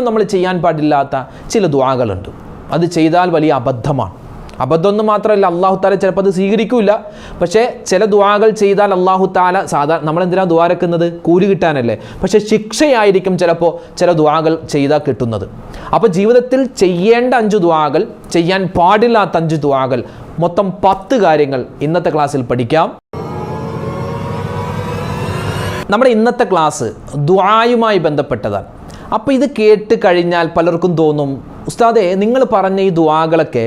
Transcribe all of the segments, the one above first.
നമ്മൾ ചെയ്യാൻ പാടില്ലാത്ത ചില ദുആകളുണ്ട്. അത് ചെയ്താൽ വലിയ അബദ്ധമാണ്. അബദ്ധമൊന്നും മാത്രമല്ല, അള്ളാഹു താല ചിലപ്പോൾ അത് സ്വീകരിക്കില്ല. പക്ഷേ ചില ദുആകൾ ചെയ്താൽ അള്ളാഹു താല സാധാരണ നമ്മളെന്തിനാണ് ദുആരക്കുന്നത്? കൂലി കിട്ടാനല്ലേ. പക്ഷേ ശിക്ഷയായിരിക്കും ചിലപ്പോൾ ചില ദുആകൾ ചെയ്താൽ കിട്ടുന്നത്. അപ്പോൾ ജീവിതത്തിൽ ചെയ്യേണ്ട 5 ദുആകൾ, ചെയ്യാൻ പാടില്ലാത്ത 5 ദുആകൾ, മൊത്തം 10 കാര്യങ്ങൾ ഇന്നത്തെ ക്ലാസ്സിൽ പഠിക്കാം. നമ്മുടെ ഇന്നത്തെ ക്ലാസ് ദുആയുമായി ബന്ധപ്പെട്ടതാണ്. അപ്പോൾ ഇത് കേട്ട് കഴിഞ്ഞാൽ പലർക്കും തോന്നും, ഉസ്താദേ നിങ്ങൾ പറഞ്ഞ ഈ ദുആകളൊക്കെ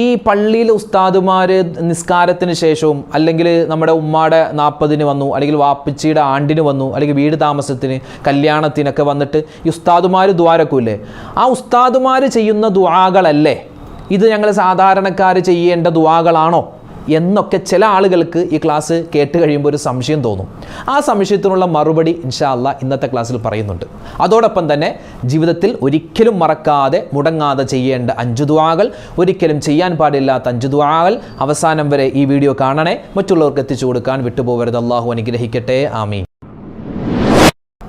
ഈ പള്ളിയിൽ ഉസ്താദുമാർ നിസ്കാരത്തിന് ശേഷവും, അല്ലെങ്കിൽ നമ്മുടെ ഉമ്മാടെ 40-ന് വന്നു, അല്ലെങ്കിൽ വാപ്പച്ചിയുടെ ആണ്ടിന് വന്നു, അല്ലെങ്കിൽ വീട് താമസത്തിന്, കല്യാണത്തിനൊക്കെ വന്നിട്ട് ഈ ഉസ്താദുമാർ ദുആരക്കൂല്ലേ, ആ ഉസ്താദുമാർ ചെയ്യുന്ന ദുആകളല്ലേ ഇത് ഞങ്ങൾ സാധാരണക്കാർ ചെയ്യേണ്ട ദുആകളാണോ എന്നൊക്കെ ചില ആളുകൾക്ക് ഈ ക്ലാസ് കേട്ട് കഴിയുമ്പോൾ ഒരു സംശയം തോന്നും. ആ സംശയത്തിനുള്ള മറുപടി ഇൻഷാ അല്ലാഹ് ഇന്നത്തെ ക്ലാസ്സിൽ പറയുന്നുണ്ട്. അതോടൊപ്പം തന്നെ ജീവിതത്തിൽ ഒരിക്കലും മറക്കാതെ മുടങ്ങാതെ ചെയ്യേണ്ട 5 ദുആകൾ, ഒരിക്കലും ചെയ്യാൻ പാടില്ലാത്ത 5 ദുആകൾ, അവസാനം വരെ ഈ വീഡിയോ കാണണേ, മറ്റുള്ളവർക്ക് എത്തിച്ചു കൊടുക്കാൻ വിട്ടുപോകരുത്. അല്ലാഹു അനുഗ്രഹിക്കട്ടെ. ആമീൻ.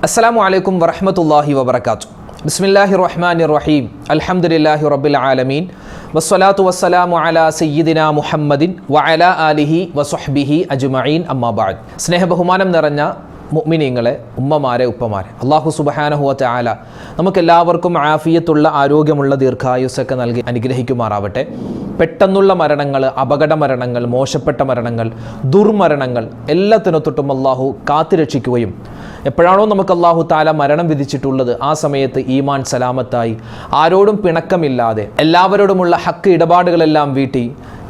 അസ്സലാമു അലൈക്കും വറഹ്മത്തുള്ളാഹി വബറകാതുഹു. ബിസ്മില്ലാഹിർ റഹ്മാനിർ റഹീം. അൽഹംദുലില്ലാഹി റബ്ബിൽ ആലമീൻ. വസ്സലാത്തു വസ്സലാമു അലാ സയ്യിദിനാ മുഹമ്മദിൻ വഅലാ ആലിഹി വസ്വഹ്ബിഹി അജ്മഈൻ. അമ്മാ ബഅദ്. സ്നേഹബഹുമാനം നിറഞ്ഞ മുഅ്മിനീങ്ങളെ, ഉമ്മമാരെ, ഉപ്പമാരെ, അല്ലാഹു സുബ്ഹാനഹു വ തആല നമുക്കെല്ലാവർക്കും ആഫിയത്തുള്ള, ആരോഗ്യമുള്ള ദീർഘായുസ്സൊക്കെ നൽകി അനുഗ്രഹിക്കുമാറാവട്ടെ. പെട്ടെന്നുള്ള മരണങ്ങൾ, അപകട മരണങ്ങൾ, മോശപ്പെട്ട മരണങ്ങൾ, ദുർമരണങ്ങൾ എല്ലാത്തിനൊത്തൊട്ടും അല്ലാഹു കാത്തുരക്ഷിക്കുകയും എപ്പോഴാണോ നമുക്ക് അല്ലാഹു തആല മരണം വിധിച്ചിട്ടുള്ളത് ആ സമയത്ത് ഈമാൻ സലാമത്തായി, ആരോടും പിണക്കമില്ലാതെ, എല്ലാവരോടുമുള്ള ഹക്ക് ഇടപാടുകളെല്ലാം വീട്ടി,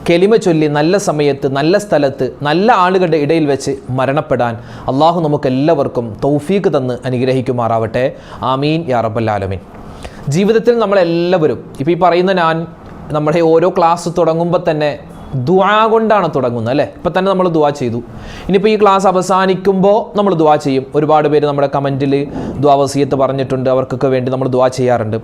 കെലിമ ചൊല്ലി നല്ല സമയത്ത്, നല്ല സ്ഥലത്ത്, നല്ല ആളുകളുടെ ഇടയിൽ വെച്ച് മരണപ്പെടാൻ അല്ലാഹു നമുക്കെല്ലാവർക്കും തൗഫീഖ് തന്ന് അനുഗ്രഹിക്കുമാറാവട്ടെ. ആമീൻ യാ റബ്ബൽ ആലമീൻ. ജീവിതത്തിൽ നമ്മളെല്ലാവരും, ഇപ്പോൾ ഈ പറയുന്ന ഞാൻ, നമ്മുടെ ഓരോ ക്ലാസ് തുടങ്ങുമ്പോൾ തന്നെ ദുആ കൊണ്ടാണ് തുടങ്ങുന്നത് അല്ലേ. ഇപ്പം തന്നെ നമ്മൾ ദുആ ചെയ്തു. ഇനിയിപ്പോൾ ഈ ക്ലാസ് അവസാനിക്കുമ്പോൾ നമ്മൾ ദുആ ചെയ്യും. ഒരുപാട് പേര് നമ്മുടെ കമൻറ്റിൽ ദുആ വസിയത്ത് പറഞ്ഞിട്ടുണ്ട്, അവർക്കൊക്കെ വേണ്ടി നമ്മൾ ദുആ ചെയ്യാറുണ്ട്.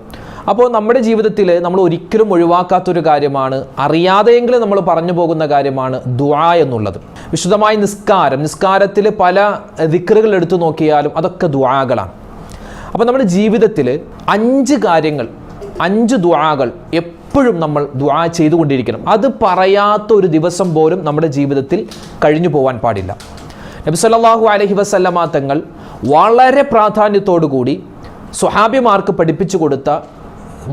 അപ്പോൾ നമ്മുടെ ജീവിതത്തിൽ നമ്മൾ ഒരിക്കലും ഒഴിവാക്കാത്തൊരു കാര്യമാണ്, അറിയാതെയെങ്കിലും നമ്മൾ പറഞ്ഞു പോകുന്ന കാര്യമാണ് ദുആ എന്നുള്ളത്. വിശുദ്ധമായ നിസ്കാരത്തിൽ പല ദിക്റുകൾ എടുത്തു നോക്കിയാലും അതൊക്കെ ദുആകളാണ്. അപ്പോൾ നമ്മുടെ ജീവിതത്തിൽ 5 കാര്യങ്ങൾ, 5 ദുആകൾ എപ്പോഴും നമ്മൾ ദുആ ചെയ്തുകൊണ്ടിരിക്കണം. അത് പറയാത്ത ഒരു ദിവസം പോലും നമ്മുടെ ജീവിതത്തിൽ കഴിഞ്ഞു പോകാൻ പാടില്ല. നബി സല്ലല്ലാഹു അലൈഹി വസല്ലമ തങ്ങൾ വളരെ പ്രാധാന്യത്തോടു കൂടി സ്വഹാബിമാർക്ക് പഠിപ്പിച്ചു കൊടുത്ത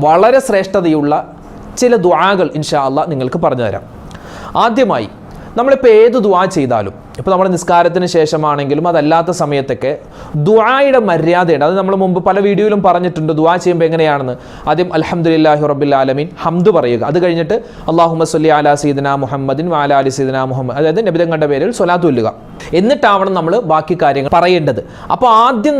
വളരെ ശ്രേഷ്ഠതയുള്ള ചില ദുആകൾ ഇൻഷാ അല്ലാഹ് നിങ്ങൾക്ക് പറഞ്ഞു തരാം. ആദ്യമായി, നമ്മളിപ്പോൾ ഏത് ദുആ ചെയ്താലും, ഇപ്പോൾ നമ്മുടെ നിസ്കാരത്തിന് ശേഷമാണെങ്കിലും അതല്ലാത്ത സമയത്തൊക്കെ ദുആയുടെ മര്യാദയുണ്ട്. അത് നമ്മൾ മുമ്പ് പല വീഡിയോയിലും പറഞ്ഞിട്ടുണ്ട്. ദുആ ചെയ്യുമ്പോൾ എങ്ങനെയാണെന്ന്, ആദ്യം അൽഹംദുലില്ലാഹി റബ്ബിൽ ആലമീൻ ഹംദ് പറയുക, അത് കഴിഞ്ഞിട്ട് അല്ലാഹുമ്മ സ്വല്ലി അലാ സയ്യിദിനാ മുഹമ്മദിൻ വഅലാ ആലി സയ്യിദിനാ മുഹമ്മദ്, അതായത് നബി തങ്ങളുടെ പേരിൽ സ്വലാത്ത് ചൊല്ലുക, എന്നിട്ടാവണം നമ്മൾ ബാക്കി കാര്യങ്ങൾ പറയേണ്ടത്. അപ്പോൾ ആദ്യം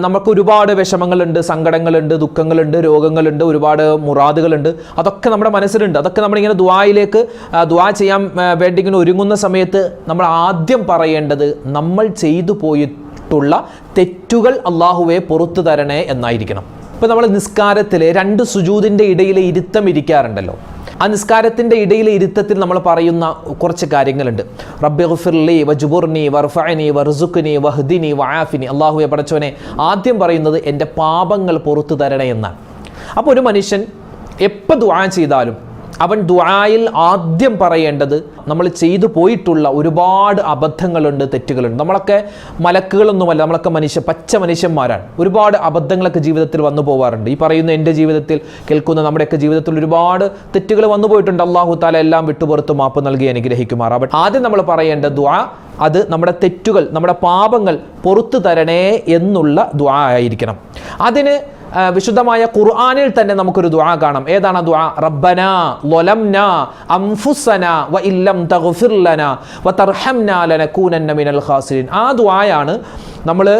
നമുക്ക് ഒരുപാട് വിഷമങ്ങളുണ്ട്, സങ്കടങ്ങളുണ്ട്, ദുഃഖങ്ങളുണ്ട്, രോഗങ്ങളുണ്ട്, ഒരുപാട് മുറാദുകളുണ്ട്, അതൊക്കെ നമ്മുടെ മനസ്സിലുണ്ട്. അതൊക്കെ നമ്മളിങ്ങനെ ദുആ ചെയ്യാൻ വേണ്ടി ഇങ്ങനെ ഒരുങ്ങുന്ന സമയത്ത് നമ്മൾ ആദ്യം പറയേണ്ടത് നമ്മൾ ചെയ്തു പോയിട്ടുള്ള തെറ്റുകൾ അല്ലാഹുവേ പുറത്തു തരണേ എന്നായിരിക്കണം. ഇപ്പോൾ നമ്മൾ നിസ്കാരത്തിൽ 2 സുജൂദിൻ്റെ ഇടയിലെ ഇരുത്തം ഇരിക്കാറുണ്ടല്ലോ. ആ നിസ്കാരത്തിൻ്റെ ഇടയിലെ ഇരുത്തത്തിൽ നമ്മൾ പറയുന്ന കുറച്ച് കാര്യങ്ങളുണ്ട്. റബ്ബിഗ്ഫിർലി വജ്ബുർനി വർഫഅനി വർസുഖ്നി വഹ്ദിനി വആഫിനി. അല്ലാഹുവേ പടച്ചോനെ, ആദ്യം പറയുന്നത് എൻ്റെ പാപങ്ങൾ പുറത്തു തരണേ എന്നാണ്. അപ്പോൾ ഒരു മനുഷ്യൻ എപ്പോൾ ദുആ ചെയ്താലും അവൻ ദുആയിൽ ആദ്യം പറയേണ്ടത് നമ്മൾ ചെയ്തു പോയിട്ടുള്ള ഒരുപാട് അബദ്ധങ്ങളുണ്ട്, തെറ്റുകളുണ്ട്. നമ്മളൊക്കെ മലക്കുകളൊന്നുമല്ല, നമ്മളൊക്കെ പച്ച മനുഷ്യന്മാരാണ്. ഒരുപാട് അബദ്ധങ്ങളൊക്കെ ജീവിതത്തിൽ വന്നു പോകാറുണ്ട്. ഈ പറയുന്ന എൻ്റെ ജീവിതത്തിൽ, കേൾക്കുന്ന നമ്മുടെയൊക്കെ ജീവിതത്തിൽ ഒരുപാട് തെറ്റുകൾ വന്നു പോയിട്ടുണ്ട്. അല്ലാഹു തആല എല്ലാം വിട്ടുപുറത്ത് മാപ്പ് നൽകി അനുഗ്രഹിക്കുമാറാവട്ടെ. ആദ്യം നമ്മൾ പറയേണ്ട ദുആ അത് നമ്മുടെ തെറ്റുകൾ, നമ്മുടെ പാപങ്ങൾ പുറത്തു തരണേ എന്നുള്ള ദുആ ആയിരിക്കണം. അതിന് വിശുദ്ധമായ ഖുർആനിൽ തന്നെ നമുക്കൊരു ദുആ കാണാം. ഏതാണ് ദുആ? റബ്ബനാ ളലംനാ അൻഫുസനാ വഇല്ലം തഗ്ഫിർ ലനാ വതർഹംനാ ലനകൂനന്ന മിനൽ ഖാസിരീൻ. ആ ദുആയാണ്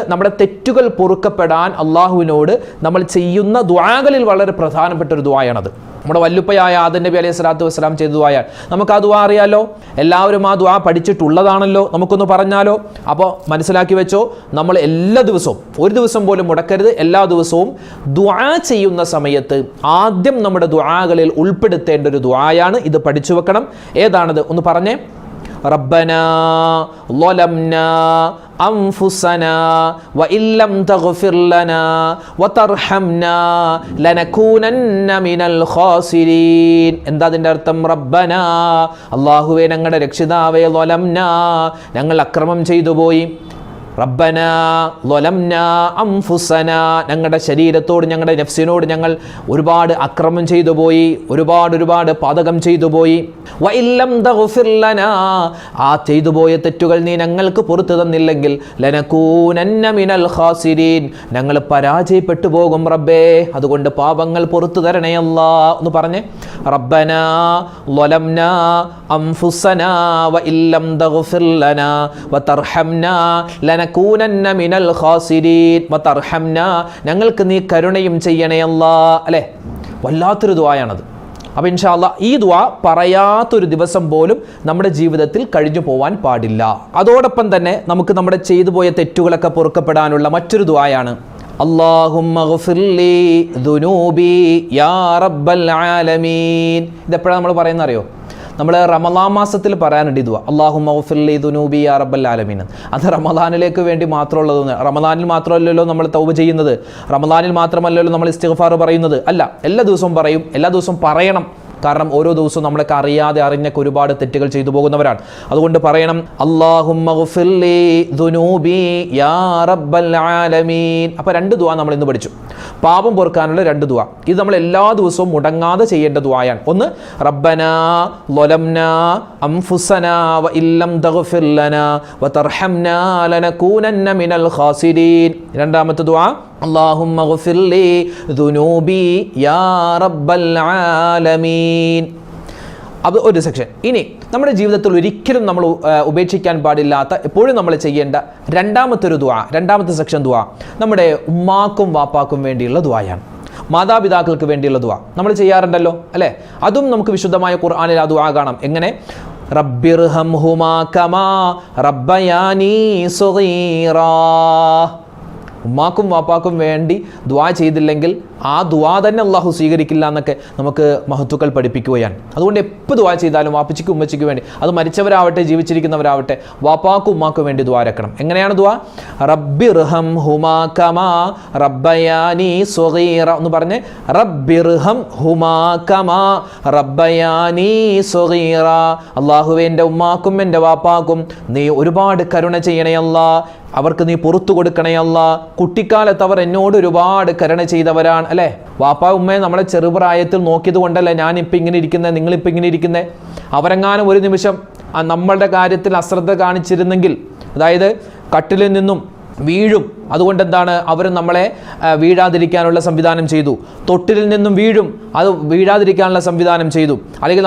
നമ്മുടെ തെറ്റുകൾ പൊറുക്കപ്പെടാൻ അല്ലാഹുവിനോട് നമ്മൾ ചെയ്യുന്ന ദുആകളിൽ വളരെ പ്രധാനപ്പെട്ട ഒരു ദുആയാണത്. നമ്മുടെ വല്ലുപ്പയായ ആദം നബി അലൈഹി സ്വലാത്തു വസ്സലാം ചെയ്ത ദുആയാണ്. നമുക്ക് ആ ദുആ അറിയാലോ, എല്ലാവരും ആ ദുആ പഠിച്ചിട്ടുള്ളതാണല്ലോ. നമുക്കൊന്ന് പറഞ്ഞാലോ? അപ്പോൾ മനസ്സിലാക്കി വെച്ചോ, നമ്മൾ എല്ലാ ദിവസവും, ഒരു ദിവസം പോലും മുടക്കരുത്, എല്ലാ ദിവസവും ദുആ ചെയ്യുന്ന സമയത്ത് ആദ്യം നമ്മുടെ ദുആകളിൽ ഉൾപ്പെടുത്തേണ്ട ഒരു ദുആയാണ് ഇത്. പഠിച്ചു വെക്കണം. ഏതാണത്? ഒന്ന് പറഞ്ഞേ. റബ്ബനാ ളലംനാ അൻഫുസനാ വഇല്ലം തഗ്ഫിർ ലനാ വതർഹംനാ ലനകൂനന്ന മിനൽ ഖാസിരീൻ. എന്താ അതിൻ്റെ അർത്ഥം? റബ്ബനാ, അല്ലാഹുവേ ഞങ്ങളുടെ രക്ഷിതാവേ, ളലംനാ, ഞങ്ങൾ അക്രമം ചെയ്തു പോയി. റബ്ബനാ ളലംനാ അൻഫുസനാ, ഞങ്ങളുടെ ശരീരത്തോട്, ഞങ്ങളുടെ നഫ്സിനോട് ഞങ്ങൾ ഒരുപാട് അക്രമം ചെയ്തു പോയി, ഒരുപാട് പാതകം ചെയ്തു പോയി. വഇല്ലം തഗ്ഫിർ ലനാ, ആ ചെയ്തു പോയ തെറ്റുകൾ നീ ഞങ്ങൾക്ക് പുറത്തു തന്നില്ലെങ്കിൽ ലനകൂനന്ന മിനൽ ഖാസിരീൻ, ഞങ്ങൾ പരാജയപ്പെട്ടു പോകും റബ്ബേ, അതുകൊണ്ട് പാപങ്ങൾ പുറത്തു തരണേ അല്ലാ എന്ന് പറഞ്ഞേ. റബ്ബനാ ളലംനാ അൻഫുസനാ വഇല്ലം തഗ്ഫിർ ലനാ വതർഹംനാ ലനകൂനന്ന മിനൽ ഖാസിരീൻ വതർഹംനാ, ഞങ്ങൾക്ക് നീ കരുണയും ചെയ്യണേ അല്ലാ. അല്ലേ, വല്ലാത്തൊരു ദുആയാണത്. അപ്പോൾ ഇൻഷാ അല്ലാഹ് ഈ ദുആ പറയാത്തൊരു ദിവസം പോലും നമ്മുടെ ജീവിതത്തിൽ കഴിഞ്ഞു പോവാൻ പാടില്ല. അതോടൊപ്പം തന്നെ നമുക്ക് നമ്മുടെ ചെയ്തു പോയ തെറ്റുകളൊക്കെ പൊറുക്കപ്പെടാനുള്ള മറ്റൊരു ദുആയാണ് അല്ലാഹുമ്മ ഗ്ഫിർലി ദുനൂബി യാ റബ്ബൽ ആലമീൻ. ഇതെപ്പോഴാണ് നമ്മൾ പറയുന്നത് അറിയോ? നമ്മൾ റമളാൻ മാസത്തിൽ പറയാനുണ്ട് ഈ ദുആ, അല്ലാഹുമ്മ ഗ്ഫിർലി ദുനൂബി യാ റബ്ബൽ ആലമീൻ. അത് റമളാനിലേക്ക് വേണ്ടി മാത്രമുള്ളതൊന്നും, റമളാനിൽ മാത്രമല്ലല്ലോ നമ്മൾ തൗബ ചെയ്യുന്നത്, റമളാനിൽ മാത്രമല്ലല്ലോ നമ്മൾ ഇസ്തിഗ്ഫാർ പറയുന്നത്. അല്ല, എല്ലാ ദിവസവും പറയും, എല്ലാ ദിവസവും പറയണം. കാരണം ഓരോ ദിവസവും നമ്മളൊക്കെ അറിയാതെ അറിഞ്ഞൊക്കെ ഒരുപാട് തെറ്റുകൾ ചെയ്തു പോകുന്നവരാണ്. അതുകൊണ്ട് പറയണം അല്ലാഹുമ്മ ഗ്ഫിർലി ദുനൂബി യാ റബ്ബൽ ആലമീൻ. അപ്പോൾ രണ്ട് ദുആ നമ്മൾ ഇന്ന് പഠിച്ചു, പാപം പൊറുക്കാനുള്ള രണ്ട് ദുആ. ഇത് നമ്മൾ എല്ലാ ദിവസവും മുടങ്ങാതെ ചെയ്യേണ്ട ദുആയാണ്. ഒന്ന് റബ്ബനാ ളലംനാ അൻഫുസനാ വഇല്ലം തഗ്ഫിർ ലനാ വതർഹംനാ ലനകൂനന്ന മിനൽ ഖാസിരീൻ. രണ്ടാമത്തെ ദുആ അല്ലാഹുമ്മ ഗ്ഫിർലി ദുനൂബി യാ റബ്ബൽ ആലമീൻ. അത് ഒരു സെക്ഷൻ. ഇനി നമ്മുടെ ജീവിതത്തിൽ ഒരിക്കലും നമ്മൾ ഉപേക്ഷിക്കാൻ പാടില്ലാത്ത, എപ്പോഴും നമ്മൾ ചെയ്യേണ്ട രണ്ടാമത്തെ ഒരു ദുആ, രണ്ടാമത്തെ സെക്ഷൻ ദുആ നമ്മുടെ ഉമ്മാക്കും വാപ്പാക്കും വേണ്ടിയുള്ള ദുആയാണ്. മാതാപിതാക്കൾക്ക് വേണ്ടിയുള്ള ദുആ നമ്മൾ ചെയ്യാറുണ്ടല്ലോ അല്ലേ? അതും നമുക്ക് വിശുദ്ധമായ ഖുർആനിൽ ആ ദുആ കാണാം. എങ്ങനെ? റബ്ബിർഹംഹുമാ കമാ റബ്ബയാനി സഗീറാ. ഉമ്മാക്കും വാപ്പാക്കും വേണ്ടി ദുആ ചെയ്തില്ലെങ്കിൽ ആ ദുആ തന്നെ അള്ളാഹു സ്വീകരിക്കില്ല എന്നൊക്കെ നമുക്ക് മഹത്തുക്കൾ പഠിപ്പിക്കുകയാണ്. അതുകൊണ്ട് എപ്പോൾ ദുആ ചെയ്താലും വാപ്പച്ചിക്കും ഉമ്മച്ചിക്കും വേണ്ടി, അത് മരിച്ചവരാവട്ടെ ജീവിച്ചിരിക്കുന്നവരാവട്ടെ, വാപ്പാക്കും ഉമ്മാക്കും വേണ്ടി ദുആ രക്കണം. എങ്ങനെയാണ് ദുആ? റബ്ബിർഹംഹുമാ കമാ റബ്ബയാനി സഗീറ എന്ന് പറഞ്ഞ്, റബ്ബിർഹംഹുമാ കമാ റബ്ബയാനി സഗീറ. അല്ലാഹുവേ, എൻ്റെ ഉമ്മാക്കും എൻ്റെ വാപ്പാക്കും നീ ഒരുപാട് കരുണ ചെയ്യണേ അല്ലാ, അവർക്ക് നീ പുറത്തു കൊടുക്കണേ അല്ലാ. കുട്ടിക്കാലത്ത് അവർ എന്നോട് ഒരുപാട് കരുണ ചെയ്തവരാണ് അല്ലേ? വാപ്പാ ഉമ്മയെ നമ്മളെ ചെറുപ്രായത്തിൽ നോക്കിയത് കൊണ്ടല്ലേ ഞാനിപ്പോൾ ഇങ്ങനെ ഇരിക്കുന്നത്, നിങ്ങളിപ്പോൾ ഇങ്ങനെ ഇരിക്കുന്നത്. അവരെങ്ങാനും ഒരു നിമിഷം നമ്മളുടെ കാര്യത്തിൽ അശ്രദ്ധ കാണിച്ചിരുന്നെങ്കിൽ, അതായത് കട്ടിലിൽ നിന്നും വീഴും, അതുകൊണ്ട് എന്താണ്, അവർ നമ്മളെ വീഴാതിരിക്കാനുള്ള സംവിധാനം ചെയ്തു. തൊട്ടിലിൽ നിന്നും വീഴും, അത് വീഴാതിരിക്കാനുള്ള സംവിധാനം ചെയ്തു. അല്ലെങ്കിൽ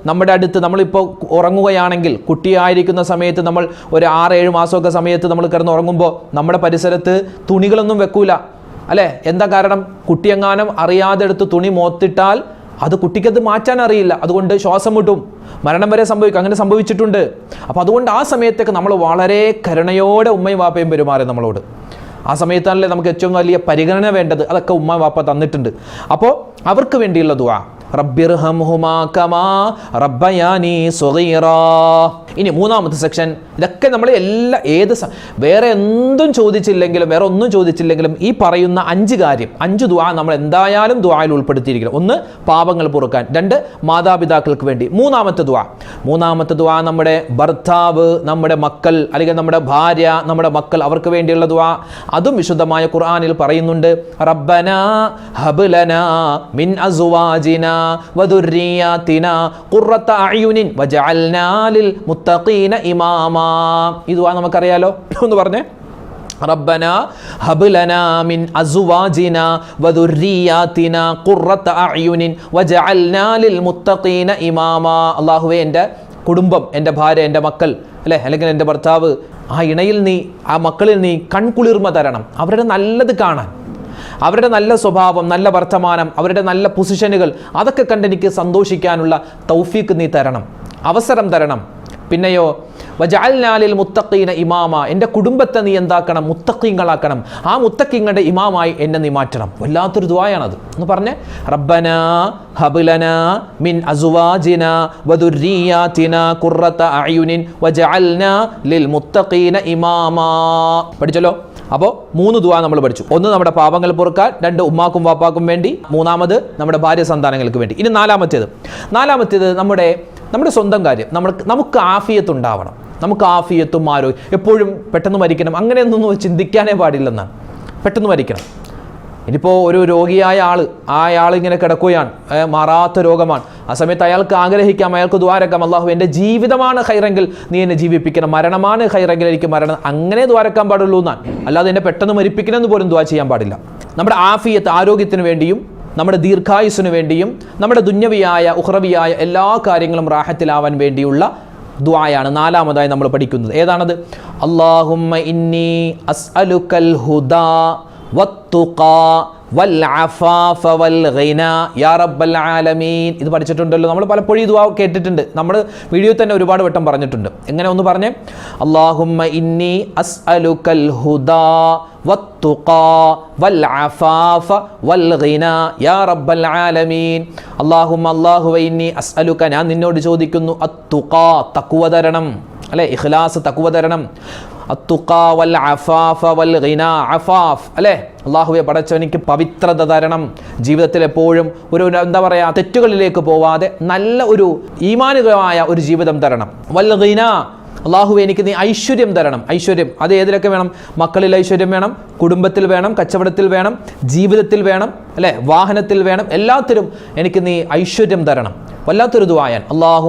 നമ്മുടെ അടുത്ത് നമ്മളിപ്പോൾ ഉറങ്ങുകയാണെങ്കിൽ, കുട്ടിയായിരിക്കുന്ന സമയത്ത് നമ്മൾ ഒരു 6-7 മാസമൊക്കെ സമയത്ത് നമ്മൾ കിടന്ന് ഉറങ്ങുമ്പോൾ നമ്മുടെ പരിസരത്ത് തുണികളൊന്നും വെക്കൂല അല്ലേ? എന്താ കാരണം? കുട്ടിയെങ്ങാനും അറിയാതെ എടുത്ത് തുണി മോത്തിട്ടാൽ അത് കുട്ടിക്കത് മാറ്റാൻ അറിയില്ല, അതുകൊണ്ട് ശ്വാസം മുട്ടും, മരണം വരെ സംഭവിക്കും. അങ്ങനെ സംഭവിച്ചിട്ടുണ്ട്. അപ്പോൾ അതുകൊണ്ട് ആ സമയത്തൊക്കെ നമ്മൾ വളരെ കരുണയോടെ ഉമ്മയും വാപ്പയും പെരുമാറി നമ്മളോട്. ആ സമയത്താണല്ലേ നമുക്ക് ഏറ്റവും വലിയ പരിഗണന വേണ്ടത്. അതൊക്കെ ഉമ്മ വാപ്പ തന്നിട്ടുണ്ട്. അപ്പോൾ അവർക്ക് വേണ്ടിയുള്ള ദുആ റബ്ബിർഹംഹുമാ കമാ റബ്ബയാനി സഗീറാ. ഇനി മൂന്നാമത്തെ സെക്ഷൻ, ഇതൊക്കെ നമ്മൾ വേറെ എന്തും ചോദിച്ചില്ലെങ്കിലും, വേറെ ഒന്നും ചോദിച്ചില്ലെങ്കിലും ഈ പറയുന്ന 5 കാര്യം, 5 ദുആ നമ്മൾ എന്തായാലും ദുആയിൽ ഉൾപ്പെടുത്തിയിരിക്കണം. ഒന്ന് പാപങ്ങൾ പൊറുക്കാൻ, 2 മാതാപിതാക്കൾക്ക് വേണ്ടി, മൂന്നാമത്തെ ദുആ നമ്മുടെ ഭർത്താവ്, നമ്മുടെ മക്കൾ, അല്ലെങ്കിൽ നമ്മുടെ ഭാര്യ, നമ്മുടെ മക്കൾ, അവർക്ക് വേണ്ടിയുള്ള ദുആ. അതും വിശുദ്ധമായ ഖുർആനിൽ പറയുന്നുണ്ട്. റബ്ബനാ ഹബ് ലനാ മിൻ അസ്വാജിനാ വദുർരിയാതിനാ ഖുർറത അയുനിൻ വജഅൽനാ ലിൽ മുത്തഖീന ഇമാമാ. ഈ ദുആ നമുക്കറിയാലോ, ഒന്ന് പറഞ്ഞേ. റബ്ബനാ ഹബ് ലനാ മിൻ അസ്വാജിനാ വദുർരിയാതിനാ ഖുർറത അയുനിൻ വജഅൽനാ ലിൽ മുത്തഖീന ഇമാമാ. അല്ലാഹുവേ, എൻ്റെ കുടുംബം, എൻ്റെ ഭാര്യ, എൻ്റെ മക്കൾ അല്ലേ, അല്ലെങ്കിൽ എൻ്റെ ഭർത്താവ്, ആ ഇണയിൽ നീ, ആ മക്കളിൽ നീ കൺകുളിർമ തരണം. അവരുടെ നല്ലത് കാണാൻ, അവരുടെ നല്ല സ്വഭാവം, നല്ല വർത്തമാനം, അവരുടെ നല്ല പൊസിഷനുകൾ, അതൊക്കെ കണ്ടെനിക്ക് സന്തോഷിക്കാനുള്ള തൗഫീക്ക് നീ തരണം, അവസരം തരണം. പിന്നെയോ വജഅൽനാ ലിൽ മുത്തഖീന ഇമാമ, എൻ്റെ കുടുംബത്തെ നീ എന്താക്കണം, മുത്തഖീങ്ങളാക്കണം, ആ മുത്തഖീങ്ങളുടെ ഇമാമായി എന്നെ നീ മാറ്റണം. വല്ലാത്തൊരു ദുആയാണത്. എന്ന് പറഞ്ഞേ, റബ്ബനാ ഹബ് ലനാ മിൻ അസ്വാജിനാ വദുർരിയാതിനാ ഖുർറത അയുനിൻ വജഅൽനാ ലിൽ മുത്തഖീന ഇമാമാ. പഠിച്ചല്ലോ. അപ്പോൾ 3 ദുആ നമ്മൾ പഠിച്ചു. ഒന്ന് നമ്മുടെ പാപങ്ങൾ പൊറുക്കാൻ, 2 ഉമ്മാക്കും വാപ്പാക്കും വേണ്ടി, 3 നമ്മുടെ ഭാര്യ സന്താനങ്ങൾക്ക് വേണ്ടി. ഇനി നാലാമത്തേത് നമ്മുടെ സ്വന്തം കാര്യം. നമുക്ക് ആഫിയത്ത് ഉണ്ടാവണം. നമുക്ക് ആഫിയത്തും ആരോഗ്യം. എപ്പോഴും പെട്ടെന്ന് മരിക്കണം അങ്ങനെയൊന്നും ചിന്തിക്കാനേ പാടില്ലെന്നാണ്. പെട്ടെന്ന് മരിക്കണം. ഇനിയിപ്പോൾ ഒരു രോഗിയായ ആൾ ഇങ്ങനെ കിടക്കുകയാണ്, മാറാത്ത രോഗമാണ്. ആ സമയത്ത് അയാൾക്ക് ആഗ്രഹിക്കാം, അയാൾക്ക് ദ്വാരക്കാം, അള്ളാഹു എൻ്റെ ജീവിതമാണ് ഹൈറെങ്കിൽ നീ എന്നെ ജീവിപ്പിക്കണം, മരണമാണ് ഹൈറെങ്കിൽ എനിക്ക് മരണം, അങ്ങനെ ദ്വാരക്കാൻ പാടുള്ളൂ എന്നാണ്. അല്ലാതെ എന്നെ പെട്ടെന്ന് മരിപ്പിക്കണമെന്ന് പോലും ദ്വാ ചെയ്യാൻ പാടില്ല. നമ്മുടെ ആഫിയത്ത്, ആരോഗ്യത്തിന് വേണ്ടിയും നമ്മുടെ ദീർഘായുസ്സിന് വേണ്ടിയും നമ്മുടെ ദുന്യവിയായ ഉഖ്റവിയായ എല്ലാ കാര്യങ്ങളും റാഹത്തിലാവാൻ വേണ്ടിയുള്ള ദുആയാണ് 4 നമ്മൾ പഠിക്കുന്നത്. ഏതാണത്? അല്ലാഹുമ്മ ഇന്നി അസ്അലുക്കൽ ഹുദാ വത്തുഖാ വൽ അഫാഫ വൽ ഗിനാ യാ റബ്ബൽ ആലമീൻ. ഇത് പഠിച്ചിട്ടുണ്ടല്ലോ നമ്മൾ, പലപ്പോഴും ഈ ദുആ കേട്ടിട്ടുണ്ട്. നമ്മൾ വീഡിയോയിൽ തന്നെ ഒരുപാട് വട്ടം പറഞ്ഞിട്ടുണ്ട്. എങ്ങനെ ഒന്ന് പറഞ്ഞേ? അല്ലാഹുമ്മ ഇന്നി അസ്അലുക്കൽ ഹുദാ വത്തുഖാ വൽ അഫാഫ വൽ ഗിനാ യാ റബ്ബൽ ആലമീൻ. അല്ലാഹുവ ഇന്നി അസ്അലുക, ഞാൻ നിന്നോട് ചോദിക്കുന്നു, അത്തുഖാ, തഖ്വ തരണം, അല്ലേ? ഇഖ്ലാസ്, തഖ്വ തരണം. അത്തുഖാ വൽ അഫാഫ വൽ ഗിനാ, അഫാഫ്, അല്ലേ? അല്ലാഹുവേ പടച്ചവനിക്ക് പവിത്രത തരണം. ജീവിതത്തിൽ എപ്പോഴും ഒരു എന്താ പറയുക, തെറ്റുകളിലേക്ക് പോവാതെ നല്ല ഒരു ഈമാനികമായ ഒരു ജീവിതം തരണം. വൽ ഗിനാ, അല്ലാഹുവേ എനിക്ക് നീ ഐശ്വര്യം തരണം. ഐശ്വര്യം അത് ഏതിലൊക്കെ വേണം? മക്കളിൽ ഐശ്വര്യം വേണം, കുടുംബത്തിൽ വേണം, കച്ചവടത്തിൽ വേണം, ജീവിതത്തിൽ വേണം, അല്ലേ? വാഹനത്തിൽ വേണം, എല്ലാത്തിലും എനിക്ക് നീ ഐശ്വര്യം തരണം. വല്ലാത്തൊരു ദുആയാൻ.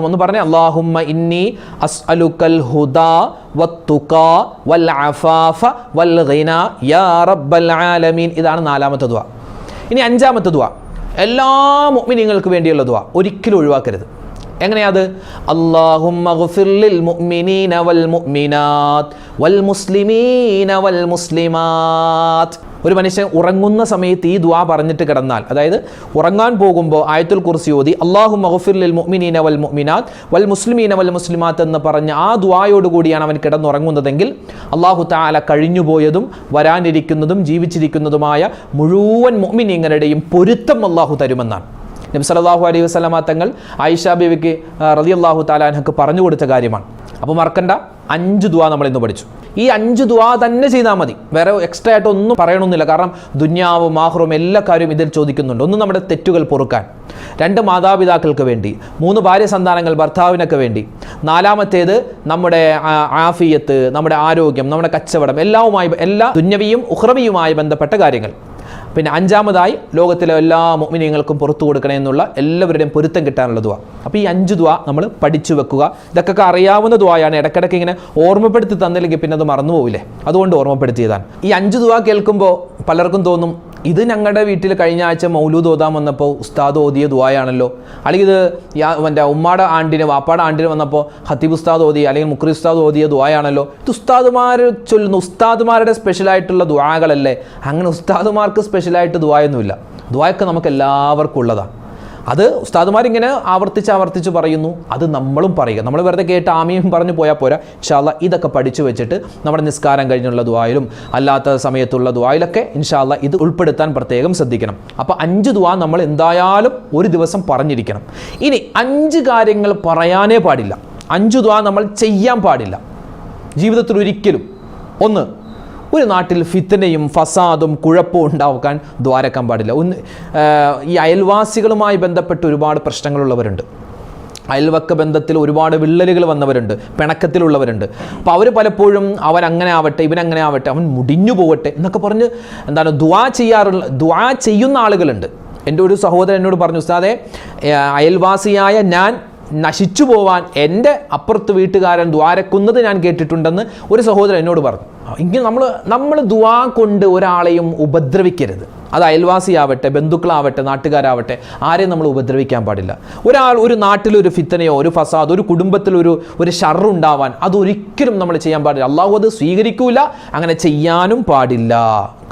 ഒന്ന് പറഞ്ഞേ, അല്ലാഹുമ്മ ഇന്നി അസ്അലുക്കൽ ഹുദാ വത്തുഖാ വൽ അഫാഫ വൽ ഗിനാ യാ റബ്ബൽ ആലമീൻ. ഇതാണ് 4 ദുആ. ഇനി 5 ദുആ, എല്ലാ മുഅ്മിനീങ്ങൾക്ക് വേണ്ടിയുള്ള ദുആ, ഒരിക്കലും ഒഴിവാക്കരുത്. എങ്ങനെയാത്? അല്ലാഹുമ്മ ഗ്ഫിർ ലിൽ മുഅ്മിനീന വൽ മുഅ്മിനാത്ത് വൽ മുസ്ലിമീന വൽ മുസ്ലിമാത്ത്. ഒരു മനുഷ്യൻ ഉറങ്ങുന്ന സമയത്ത് ഈ ദുആ പറഞ്ഞിട്ട് കിടന്നാൽ, അതായത് ഉറങ്ങാൻ പോകുമ്പോൾ ആയത്തുൽ കുർസി ഓതി അല്ലാഹുമ്മ ഗ്ഫിർ ലിൽ മുഅ്മിനീന വൽ മുഅ്മിനാത്ത് വൽ മുസ്ലിമീന വൽ മുസ്ലിമാത്ത് എന്ന് പറഞ്ഞ ആ ദുആയോട് കൂടിയാണ് അവൻ കിടന്നുറങ്ങുന്നതെങ്കിൽ അല്ലാഹു തആല കഴിഞ്ഞുപോയതും വരാനിരിക്കുന്നതും ജീവിച്ചിരിക്കുന്നതുമായ മുഴുവൻ മുഅ്മിനീങ്ങളുടെയും പൊരുത്തം അല്ലാഹു തരുമെന്നാണ് നബി സല്ലല്ലാഹു അലൈഹി വസല്ലമ തങ്ങൾ ആയിഷ ബീവിക്ക് റളിയല്ലാഹു തആല അൻഹക്ക് പറഞ്ഞു കൊടുത്ത കാര്യമാണ്. അപ്പോൾ മറക്കണ്ട, 5 ദുആ നമ്മൾ ഇന്ന് പഠിച്ചു. ഈ 5 ദുആ തന്നെ ചെയ്താൽ മതി. വേറെ എക്സ്ട്രാ ആയിട്ട് ഒന്നും പറയണമെന്നില്ല. കാരണം ദുന്യാവും ആഖിറവും എല്ലാ കാര്യവും ഇതിൽ ചോദിക്കുന്നുണ്ട്. ഒന്ന് നമ്മുടെ തെറ്റുകൾ പൊറുക്കാൻ, 2 മാതാപിതാക്കൾക്ക് വേണ്ടി, 3 ഭാര്യ സന്താനങ്ങൾ ഭർത്താവിനൊക്കെ വേണ്ടി, 4 നമ്മുടെ ആഫിയത്ത്, നമ്മുടെ ആരോഗ്യം, നമ്മുടെ കച്ചവടം, എല്ലാ ദുന്യവിയും ഉഖ്റവിയുമായി ബന്ധപ്പെട്ട കാര്യങ്ങൾ. പിന്നെ 5 ലോകത്തിലെ എല്ലാ മുഅ്മിനീങ്ങൾക്കും പുറത്തു കൊടുക്കണേ എന്നുള്ള എല്ലാവരുടെയും പൊരുത്തം കിട്ടാനുള്ള ദുആ. അപ്പോൾ ഈ 5 ദുആ നമ്മൾ പഠിച്ചു വെക്കുക. ഇതൊക്കെ അറിയാവുന്ന ദുആയാണ്. ഇടയ്ക്കിടയ്ക്ക് ഇങ്ങനെ ഓർമ്മപ്പെടുത്തി തന്നില്ലെങ്കിൽ പിന്നെ അത് മറന്നു പോവില്ലേ, അതുകൊണ്ട് ഓർമ്മപ്പെടുത്തിയതാണ്. ഈ 5 ദുആ കേൾക്കുമ്പോൾ പലർക്കും തോന്നും, ഇത് ഞങ്ങളുടെ വീട്ടിൽ കഴിഞ്ഞ ആഴ്ച മൗലൂദ് ഓതാൻ വന്നപ്പോൾ ഉസ്താദ് ഓതിയ ദുആയാണല്ലോ, അല്ലെങ്കിൽ ഇത് എൻ്റെ ഉമ്മാടെ ആണ്ടിന് വാപ്പാടെ ആണ്ടിന് വന്നപ്പോൾ ഹത്തീബ് ഉസ്താദ് ഓതിയ അല്ലെങ്കിൽ മുക്രി ഉസ്താദ് ഓതിയ ദുആയാണല്ലോ. ഇത് ഉസ്താദുമാർ ചൊല്ലുന്നു, ഉസ്താദുമാരുടെ സ്പെഷ്യലായിട്ടുള്ള ദുആകളല്ലേ. അങ്ങനെ ഉസ്താദുമാർക്ക് സ്പെഷ്യലായിട്ട് ദുആയൊന്നുമില്ല. ദുആയൊക്കെ നമുക്ക് എല്ലാവർക്കും ഉള്ളതാണ്. അത് ഉസ്താദുമാരിങ്ങനെ ആവർത്തിച്ച് പറയുന്നു, അത് നമ്മളും പറയുക. നമ്മൾ വെറുതെ കേട്ട് ആമീൻ പറഞ്ഞു പോയാൽ പോരാ. ഇൻഷാ അല്ലാഹ് ഇതൊക്കെ പഠിച്ചു വെച്ചിട്ട് നമ്മുടെ നിസ്കാരം കഴിഞ്ഞുള്ള ദുആയിലും അല്ലാത്ത സമയത്തുള്ള ദുആയിലൊക്കെ ഇൻഷാ അല്ലാഹ് ഇത് ഉൾപ്പെടുത്താൻ പ്രത്യേകം ശ്രദ്ധിക്കണം. അപ്പോൾ 5 ദുആ നമ്മൾ എന്തായാലും ഒരു ദിവസം പറഞ്ഞിരിക്കണം. ഇനി 5 കാര്യങ്ങൾ പറയാനേ പാടില്ല, 5 ദുആ നമ്മൾ ചെയ്യാൻ പാടില്ല ജീവിതത്തിൽ ഒരിക്കലും. 1, ഒരു നാട്ടിൽ ഫിത്നയും ഫസാദും കുഴപ്പവും ഉണ്ടാക്കാൻ ദ്വാരക്കാൻ പാടില്ല. ഈ അയൽവാസികളുമായി ബന്ധപ്പെട്ട് ഒരുപാട് പ്രശ്നങ്ങളുള്ളവരുണ്ട്. അയൽവക്ക ബന്ധത്തിൽ ഒരുപാട് വിള്ളലുകൾ വന്നവരുണ്ട്, പിണക്കത്തിലുള്ളവരുണ്ട്. അപ്പോൾ അവർ പലപ്പോഴും അവൻ അങ്ങനെ ആവട്ടെ, ഇവനങ്ങനെ ആവട്ടെ, അവൻ മുടിഞ്ഞു പോകട്ടെ എന്നൊക്കെ പറഞ്ഞ് ദുആ ചെയ്യുന്ന ആളുകളുണ്ട്. എൻ്റെ ഒരു സഹോദരൻ എന്നോട് പറഞ്ഞു, ഉസ്താദേ, അയൽവാസിയായ ഞാൻ നശിച്ചു പോവാൻ എൻ്റെ അപ്പുറത്ത് വീട്ടുകാരൻ ദ്വാരക്കുന്നത് ഞാൻ കേട്ടിട്ടുണ്ടെന്ന് ഒരു സഹോദരൻ എന്നോട് പറഞ്ഞു. ഇങ്ങനെ നമ്മൾ ദുആ കൊണ്ട് ഒരാളെയും ഉപദ്രവിക്കരുത്. അത് അയൽവാസിയാവട്ടെ, ബന്ധുക്കളാവട്ടെ, നാട്ടുകാരാവട്ടെ, ആരെയും നമ്മൾ ഉപദ്രവിക്കാൻ പാടില്ല. ഒരു നാട്ടിലൊരു ഫിത്തനയോ ഒരു ഫസാദ്, ഒരു കുടുംബത്തിലൊരു ഷർറുണ്ടാവാൻ അതൊരിക്കലും നമ്മൾ ചെയ്യാൻ പാടില്ല. അള്ളാഹു അത് സ്വീകരിക്കൂല, അങ്ങനെ ചെയ്യാനും പാടില്ല.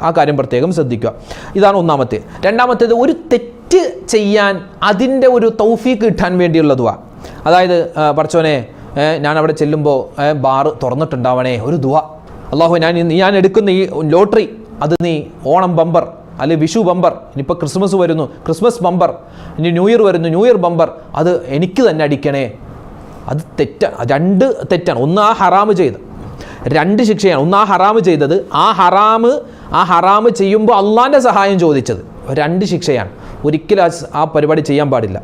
ആ കാര്യം പ്രത്യേകം ശ്രദ്ധിക്കുക. ഇതാണ് 1. 2, ഒരു തെറ്റ് ചെയ്യാൻ അതിൻ്റെ ഒരു തൗഫീഖ് കിട്ടാൻ വേണ്ടിയുള്ള ദുആ. അതായത് പടച്ചോനെ ഞാൻ അവിടെ ചെല്ലുമ്പോൾ ബാർ തുറന്നിട്ടുണ്ടാവണേ, ഒരു ദുആ. അള്ളാഹു ഞാൻ എടുക്കുന്ന ഈ ലോട്ടറി അത് നീ ഓണം ബമ്പർ അല്ലെങ്കിൽ വിഷു ബമ്പർ, ഇനിയിപ്പോൾ ക്രിസ്മസ് വരുന്നു ക്രിസ്മസ് ബമ്പർ, ഇനി ന്യൂ ഇയർ വരുന്നു ന്യൂ ഇയർ ബമ്പർ, അത് എനിക്ക് തന്നെ അടിക്കണേ. അത് രണ്ട് തെറ്റാണ്. ഒന്ന് ആ ഹറാമ് ചെയ്ത്, രണ്ട് ശിക്ഷയാണ്. ഒന്ന് ആ ഹറാമ് ചെയ്തത്, ആ ഹറാമ് ചെയ്യുമ്പോൾ അള്ളാൻ്റെ സഹായം ചോദിച്ചത്, രണ്ട് ശിക്ഷയാണ്. ഒരിക്കലും ആ പരിപാടി ചെയ്യാൻ പാടില്ല.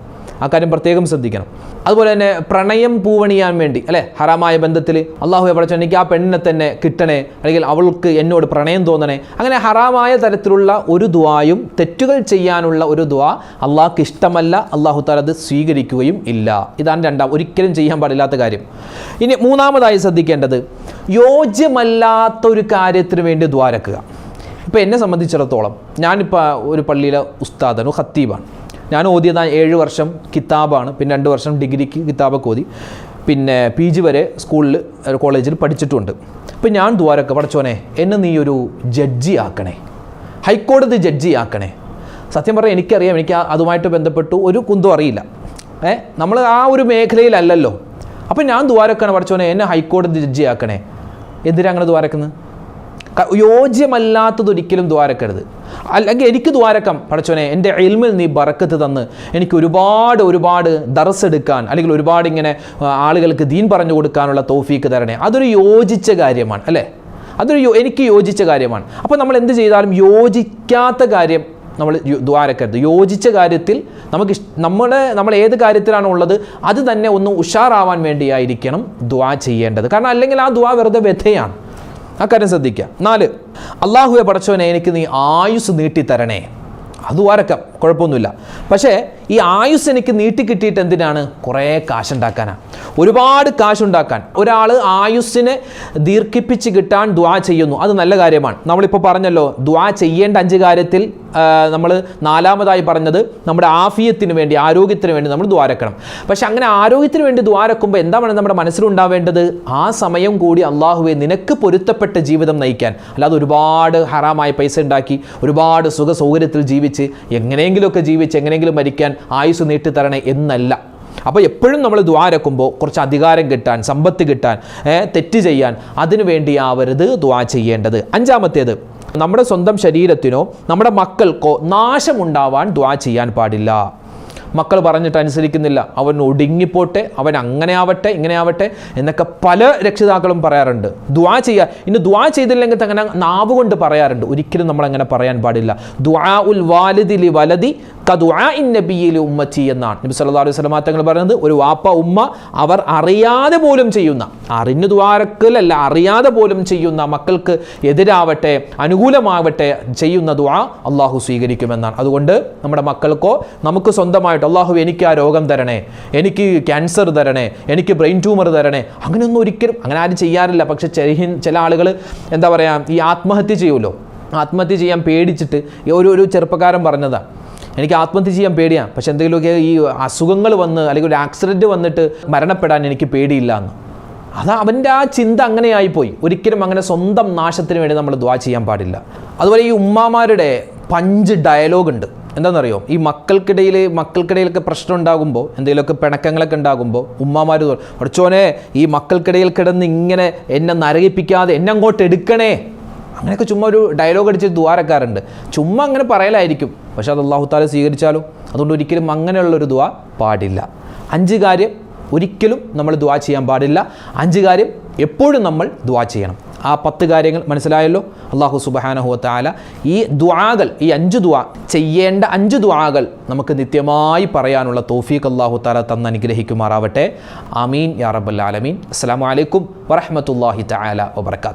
ആ കാര്യം പ്രത്യേകം ശ്രദ്ധിക്കണം. അതുപോലെ തന്നെ പ്രണയം പൂവണിയാൻ വേണ്ടി അല്ലേ, ഹറാമായ ബന്ധത്തിൽ അള്ളാഹു പഠിച്ചു എനിക്ക് ആ പെണ്ണിനെ തന്നെ കിട്ടണേ, അല്ലെങ്കിൽ അവൾക്ക് എന്നോട് പ്രണയം തോന്നണേ, അങ്ങനെ ഹറാമായ തരത്തിലുള്ള ഒരു ദുആയും തെറ്റുകൾ ചെയ്യാനുള്ള ഒരു ദുആ അള്ളാഹ്ക്ക് ഇഷ്ടമല്ല. അള്ളാഹു തആല അത് സ്വീകരിക്കുകയും ഇല്ല. ഇതാണ് ഒരിക്കലും ചെയ്യാൻ പാടില്ലാത്ത കാര്യം. ഇനി മൂന്നാമതായി ശ്രദ്ധിക്കേണ്ടത്, യോജ്യമല്ലാത്ത ഒരു കാര്യത്തിന് വേണ്ടി ദ്വാരക്കുക. ഇപ്പോൾ എന്നെ സംബന്ധിച്ചിടത്തോളം ഞാനിപ്പോൾ ഒരു പള്ളിയിലെ ഉസ്താദാണ്, ഖത്തീബാണ്. ഞാൻ ഓതിയത് 7 വർഷം കിതാബാണ്, പിന്നെ 2 വർഷം ഡിഗ്രിക്ക് കിതാബൊക്കെ ഓതി, പിന്നെ PG വരെ സ്കൂളിൽ കോളേജിൽ പഠിച്ചിട്ടുണ്ട്. ഇപ്പം ഞാൻ ദ്വാരക്ക, പഠിച്ചോനെ എന്നെ നീ ഒരു ജഡ്ജി ആക്കണേ, ഹൈക്കോടതി ജഡ്ജി ആക്കണേ. സത്യം പറഞ്ഞാൽ എനിക്കറിയാം, എനിക്ക് അതുമായിട്ട് ബന്ധപ്പെട്ടു ഒരു കുന്തും അറിയില്ല. നമ്മൾ ആ ഒരു മേഖലയിലല്ലല്ലോ. അപ്പം ഞാൻ ദ്വാരക്കാണ്, പഠിച്ചോനെ എന്നെ ഹൈക്കോടതി ജഡ്ജി ആക്കണേ. എന്തിനാ അങ്ങനെ ദ്വാരക്കുന്നത്? യോജ്യമല്ലാത്തതൊരിക്കലും ദ്വാരക്കരുത്. അല്ലെങ്കിൽ എനിക്ക് ദ്വാരക്കാം, പഠിച്ചോനെ എൻ്റെ ഇൽമിൽ നീ ബറക്കത്ത് തന്ന് എനിക്ക് ഒരുപാട് ദർസ് എടുക്കാൻ, അല്ലെങ്കിൽ ഒരുപാട് ഇങ്ങനെ ആളുകൾക്ക് ദീൻ പറഞ്ഞു കൊടുക്കാനുള്ള തൗഫീക്ക് തരണേ. അതൊരു യോജിച്ച കാര്യമാണ് അല്ലേ, എനിക്ക് യോജിച്ച കാര്യമാണ്. അപ്പോൾ നമ്മൾ എന്ത് ചെയ്താലും യോജിക്കാത്ത കാര്യം നമ്മൾ ദ്വാരക്കരുത്. യോജിച്ച കാര്യത്തിൽ നമ്മൾ ഏത് കാര്യത്തിലാണ് ഉള്ളത് അത് തന്നെ ഒന്ന് ഉഷാറാവാൻ വേണ്ടിയായിരിക്കണം ദുആ ചെയ്യേണ്ടത്. കാരണം അല്ലെങ്കിൽ ആ ദുആ വെറുതെ വ്യഥയാണ്. ആ കാര്യം ശ്രദ്ധിക്കുക. 4, അള്ളാഹുവെ പടച്ചോനെ എനിക്ക് നീ ആയുസ് നീട്ടിത്തരണേ. അത് വരക്കാം, കുഴപ്പമൊന്നുമില്ല. പക്ഷേ ഈ ആയുസ് എനിക്ക് നീട്ടി കിട്ടിയിട്ട് എന്തിനാണ്? കുറേ കാശുണ്ടാക്കാനാണ്, ഒരുപാട് കാശുണ്ടാക്കാൻ. ഒരാൾ ആയുസ്സിനെ ദീർഘിപ്പിച്ച് കിട്ടാൻ ദുആ ചെയ്യുന്നു, അത് നല്ല കാര്യമാണ്. നമ്മളിപ്പോൾ പറഞ്ഞല്ലോ ദുആ ചെയ്യേണ്ട 5 കാര്യത്തിൽ നമ്മൾ 4-മതായി പറഞ്ഞത് നമ്മുടെ ആഫിയത്തിന് വേണ്ടി, ആരോഗ്യത്തിന് വേണ്ടി നമ്മൾ ദ്വാരക്കണം. പക്ഷെ അങ്ങനെ ആരോഗ്യത്തിന് വേണ്ടി ദ്വാരക്കുമ്പോൾ എന്താണ് നമ്മുടെ മനസ്സിലുണ്ടാവേണ്ടത്? ആ സമയം കൂടി അള്ളാഹുവെ നിനക്ക് പൊരുത്തപ്പെട്ട ജീവിതം നയിക്കാൻ, അല്ലാതെ ഒരുപാട് ഹറാമായ പൈസ ഉണ്ടാക്കി ഒരുപാട് സുഖ സൗകര്യത്തിൽ ജീവിച്ച് എങ്ങനെയെങ്കിലുമൊക്കെ ജീവിച്ച് എങ്ങനെയെങ്കിലും മരിക്കാൻ ആയുസ് നീട്ടിത്തരണേ എന്നല്ല. അപ്പോൾ എപ്പോഴും നമ്മൾ ദ്വാരക്കുമ്പോൾ കുറച്ച് അധികാരം കിട്ടാൻ, സമ്പത്ത് കിട്ടാൻ, തെറ്റ് ചെയ്യാൻ, അതിനു വേണ്ടിയാവരുത് ദ്വാ ചെയ്യേണ്ടത്. 5-മത്തേത്, നമ്മുടെ സ്വന്തം ശരീരത്തിനോ നമ്മുടെ മക്കൾക്കോ നാശമുണ്ടാവാൻ ദ്വാ ചെയ്യാൻ പാടില്ല. മക്കൾ പറഞ്ഞിട്ട് അനുസരിക്കുന്നില്ല, അവൻ ഒടുങ്ങിപ്പോട്ടെ, അവൻ അങ്ങനെ ആവട്ടെ ഇങ്ങനെ ആവട്ടെ എന്നൊക്കെ പല രക്ഷിതാക്കളും പറയാറുണ്ട്. ദുആ ചെയ്യുക, ഇനി ദുആ ചെയ്തില്ലെങ്കിൽ അങ്ങനെ നാവ് കൊണ്ട് പറയാറുണ്ട്. ഒരിക്കലും നമ്മളങ്ങനെ പറയാൻ പാടില്ല. ദുആ ഉൽ വാലിദി ലി വലദി കദുആഇൻ നബിയ്യി ലി ഉമ്മത്തി എന്നാണ് നബി സല്ലല്ലാഹു അലൈഹി വസല്ലം തങ്ങൾ പറയുന്നത്. ഒരു വാപ്പ ഉമ്മ അവർ അറിയാതെ പോലും ചെയ്യുന്ന, അറിഞ്ഞു ദ്വാരക്കലല്ല, അറിയാതെ പോലും ചെയ്യുന്ന, മക്കൾക്ക് എതിരാവട്ടെ അനുകൂലമാവട്ടെ ചെയ്യുന്ന ദുആ അള്ളാഹു സ്വീകരിക്കുമെന്നാണ്. അതുകൊണ്ട് നമ്മുടെ മക്കൾക്കോ നമുക്ക് സ്വന്തമായിട്ട് അള്ളാഹു എനിക്ക് ആ രോഗം തരണേ, എനിക്ക് ക്യാൻസർ തരണേ, എനിക്ക് ബ്രെയിൻ ട്യൂമർ തരണേ, അങ്ങനെയൊന്നും ഒരിക്കലും അങ്ങനെ ആരും ചെയ്യാറില്ല. പക്ഷെ ചില ആളുകൾ എന്താ പറയുക, ഈ ആത്മഹത്യ ചെയ്യുമല്ലോ, ആത്മഹത്യ ചെയ്യാൻ പേടിച്ചിട്ട് ഒരു ചെറുപ്പക്കാരൻ പറഞ്ഞതാണ്, എനിക്ക് ആത്മഹത്യ ചെയ്യാൻ പേടിയാണ്, പക്ഷെ എന്തെങ്കിലുമൊക്കെ ഈ അസുഖങ്ങൾ വന്ന് അല്ലെങ്കിൽ ഒരു ആക്സിഡൻറ്റ് വന്നിട്ട് മരണപ്പെടാൻ എനിക്ക് പേടിയില്ല എന്ന്. അത് അവൻ്റെ ആ ചിന്ത അങ്ങനെയായിപ്പോയി. ഒരിക്കലും അങ്ങനെ സ്വന്തം നാശത്തിന് വേണ്ടി നമ്മൾ ദുആ ചെയ്യാൻ പാടില്ല. അതുപോലെ ഈ ഉമ്മാമാരുടെ പഞ്ച് ഡയലോഗ് ഉണ്ട്. എന്താണെന്നറിയോ, ഈ മക്കൾക്കിടയിലൊക്കെ പ്രശ്നം ഉണ്ടാകുമ്പോൾ, എന്തെങ്കിലുമൊക്കെ പിണക്കങ്ങളൊക്കെ ഉണ്ടാകുമ്പോൾ ഉമ്മാമാർ പഠിച്ചോനെ ഈ മക്കൾക്കിടയിൽ കിടന്ന് ഇങ്ങനെ എന്നെ നരകിപ്പിക്കാതെ എന്നെ അങ്ങോട്ട് എടുക്കണേ, അങ്ങനെയൊക്കെ ചുമ്മാ ഒരു ഡയലോഗ് അടിച്ച് ദ്വാരക്കാറുണ്ട്. ചുമ്മാ അങ്ങനെ പറയലായിരിക്കും, പക്ഷെ അത് അല്ലാഹു തആല സ്വീകരിച്ചാലോ. അതുകൊണ്ട് ഒരിക്കലും അങ്ങനെയുള്ളൊരു ദുആ പാടില്ല. 5 കാര്യം ഒരിക്കലും നമ്മൾ ദുആ ചെയ്യാൻ പാടില്ല. 5 കാര്യം എപ്പോഴും നമ്മൾ ദുആ ചെയ്യണം. ആ 10 കാര്യങ്ങൾ മനസ്സിലായല്ലോ. അല്ലാഹു സുബ്ഹാനഹു വ തആല ഈ ദുആകൾ, ഈ 5 ദുആ ചെയ്യേണ്ട 5 ദുആകൾ നമുക്ക് നിത്യമായി പറയാനുള്ള തൗഫീഖ് അല്ലാഹു തആല തന്ന് അനുഗ്രഹിക്കുമാറാവട്ടെ. ആമീൻ യാ റബ്ബൽ ആലമീൻ. അസ്സലാമു അലൈക്കും വറഹ്മത്തുള്ളാഹി തആല വബറകാതുഹു.